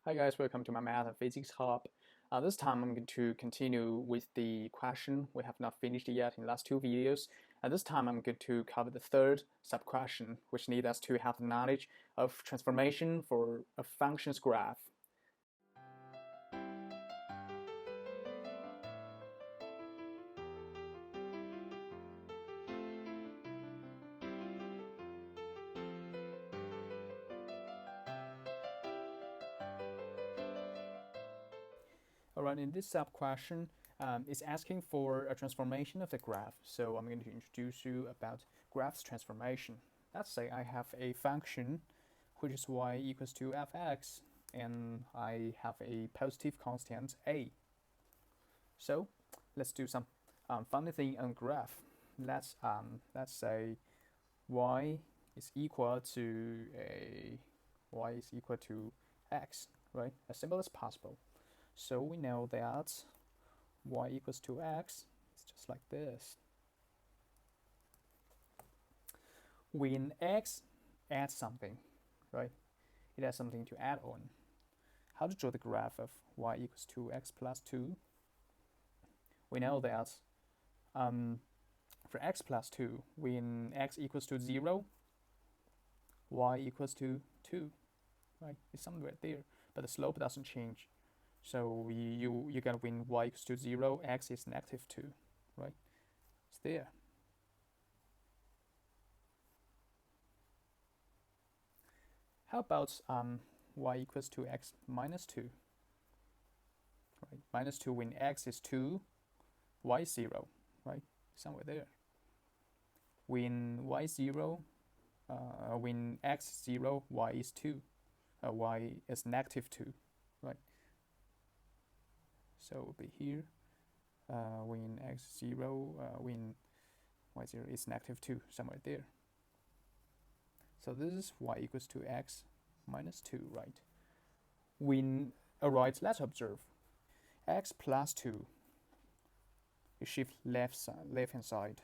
Hi guys, welcome to my Math and Physics Hub. This time I'm going to continue with the question we have not finished yet in the last two videos. This time I'm going to cover the third sub-question, which needs us to have the knowledge of transformation for a function's graph. Alright, in this sub-question, it's asking for a transformation of the graph. So I'm going to introduce you about graph's transformation. Let's say I have a function which is y equals to fx, and I have a positive constant a. So let's do some funny thing on graph. Let's say y is equal to x, right? As simple as possible. So we know that y equals to x. It's just like this. When x adds something, right? It adds something to add on. How to draw the graph of y equals to x plus 2? We know that for x plus 2, when x equals to 0, y equals to 2, right? It's somewhere there, but the slope doesn't change. So you get when y equals to 0, x is negative 2, right? It's there. How about y equals to x minus 2? Right? Minus 2 when x is 2, y is 0, right? Somewhere there. When y is 0, when x is 0, y is 2. Y is negative 2, right? So it will be here. When x is 0, when y 0 is negative 2, somewhere there. So this is y equals to x minus 2, right? Alright, let's observe. X plus 2, you shift left hand side.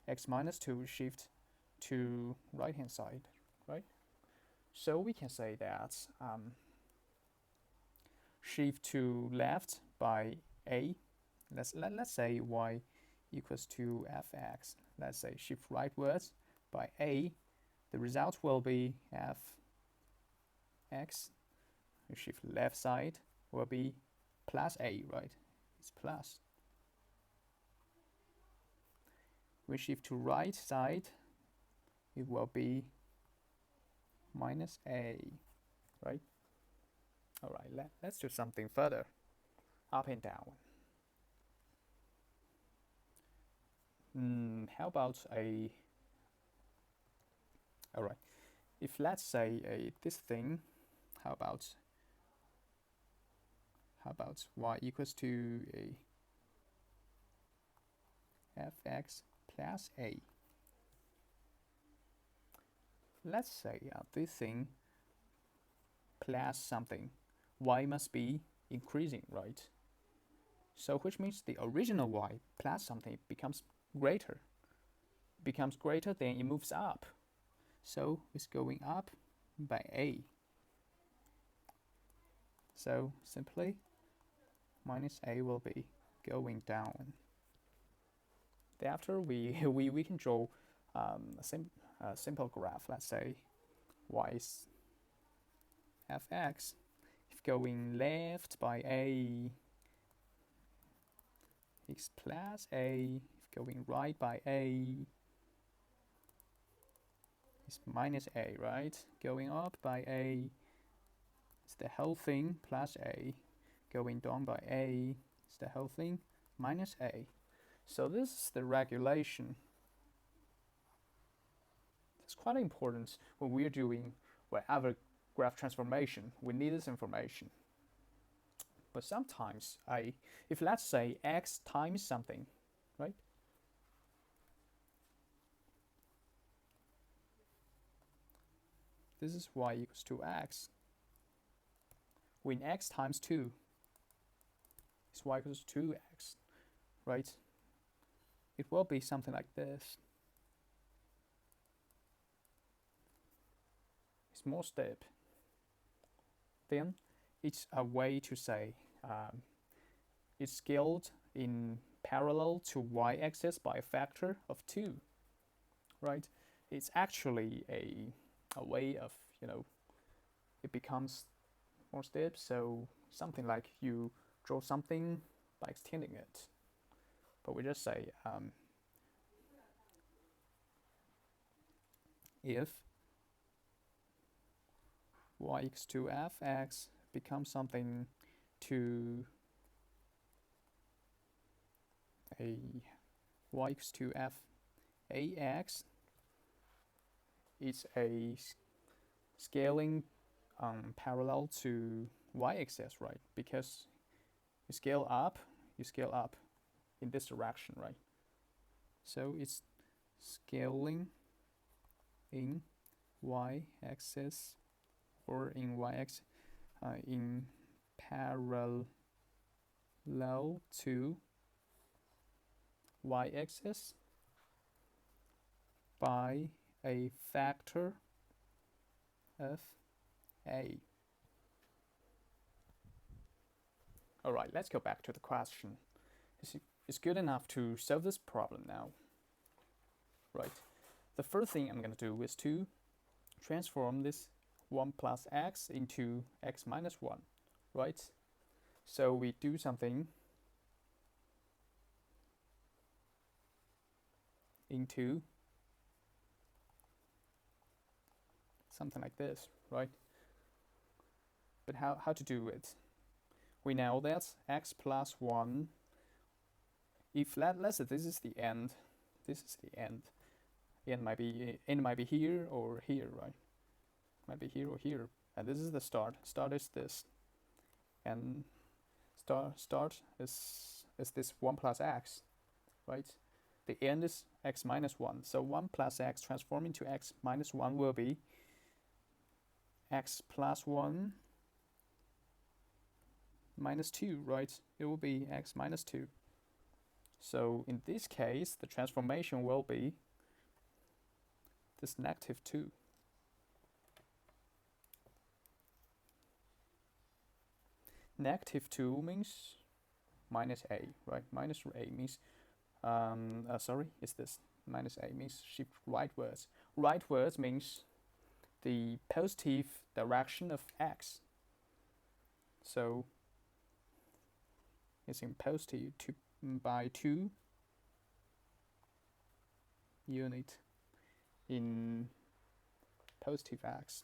X minus 2 shift to right hand side, right? So we can say that shift to left by a. Let's say y equals to fx. Let's say shift rightwards by a. The result will be fx. You shift left side will be plus a, right? It's plus. We shift to right side, it will be minus a, right? Alright, let's do something further. Up and down. How about a... Alright, if let's say this thing, how about y equals to a fx plus a. Let's say this thing plus something, y must be increasing, right? So which means the original y plus something becomes greater. Then it moves up. So it's going up by a. So simply minus a will be going down. Thereafter we can draw a simple graph. Let's say y is fx. If going left by a, x plus a. If going right by a, it's minus a, right? Going up by a, it's the whole thing plus a. Going down by a, it's the whole thing minus a. So this is the regulation. It's quite important when we're doing whatever graph transformation. We need this information. But sometimes if let's say x times something, right? This is y equals to x. When x times 2 is y equals to 2x, right? It will be something like this. It's more step. Then it's a way to say it's scaled in parallel to y-axis by a factor of 2, right? It's actually a way of, it becomes more steps. So something like you draw something by extending it. But we just say if y equals to fx becomes something to a y equals to fax, it's a scaling parallel to y-axis, right? Because you scale up in this direction, right? So it's scaling in y-axis or in y-axis in parallel to y-axis by a factor of a. All right, let's go back to the question. Is good enough to solve this problem now, right? The first thing I'm going to do is to transform this 1 plus x into x minus 1, right? So we do something into something like this, right? But how to do it? We know that x plus 1, if let's say this is the end, end might be here or here, right? Might be here or here, and this is the start. Start is this, and start is this 1 plus x, right? The end is x minus 1. So 1 plus x transformed into x minus 1 will be x plus 1 minus 2, right? It will be x minus 2. So in this case, the transformation will be this negative 2. Negative 2 means minus a, right? Minus a means, is this minus a means shift rightwards. Rightwards means the positive direction of x. So it's in positive by 2 unit in positive x.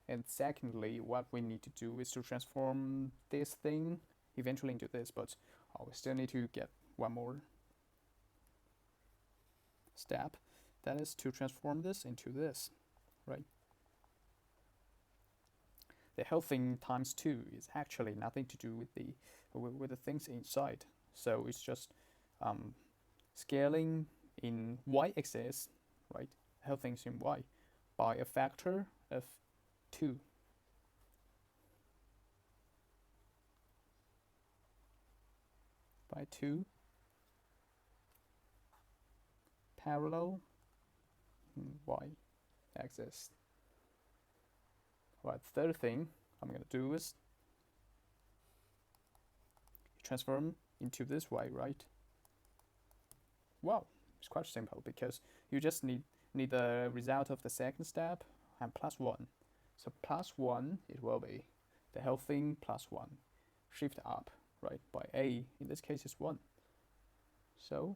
And secondly, what we need to do is to transform this thing eventually into this, but we still need to get one more step. That is to transform this into this, right? The whole thing times 2 is actually nothing to do with the things inside. So it's just scaling in y-axis, right? The whole thing's in y by a factor of 2. By 2 parallel y-axis. Right, third thing I'm going to do is transform into this y, right? Wow, it's quite simple because you just need the result of the second step and plus 1. So plus 1, it will be the whole thing plus 1. Shift up, right, by a, in this case is 1. So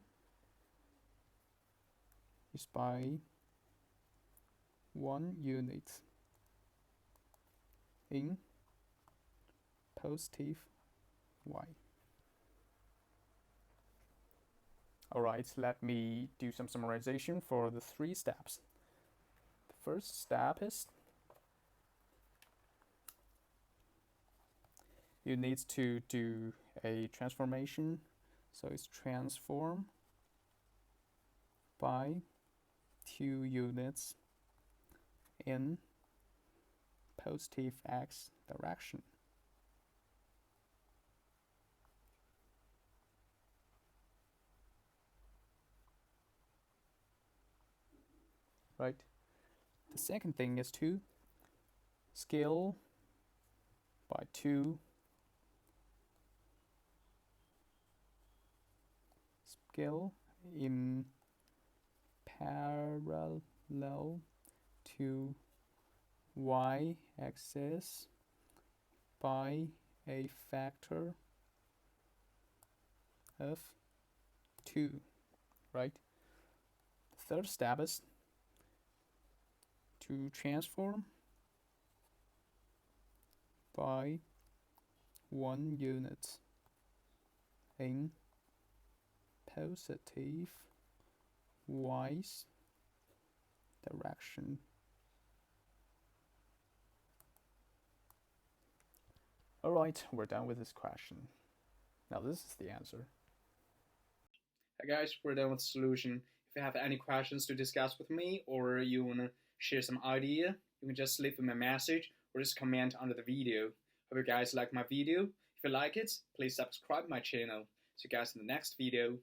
it's by 1 unit in positive y. Alright, let me do some summarization for the 3 steps. The first step is you need to do a transformation. So it's transform by 2 units in positive x direction. right? The second thing is to scale by 2, scale in parallel to y-axis by a factor of 2, right? The third step is to transform by 1 unit in positive y direction. Alright, we're done with this question. Now this is the answer. Hey guys, we're done with the solution. If you have any questions to discuss with me, or you want to share some idea, you can just leave me a message or just comment under the video. Hope you guys like my video. If you like it, please subscribe my channel. See you guys in the next video.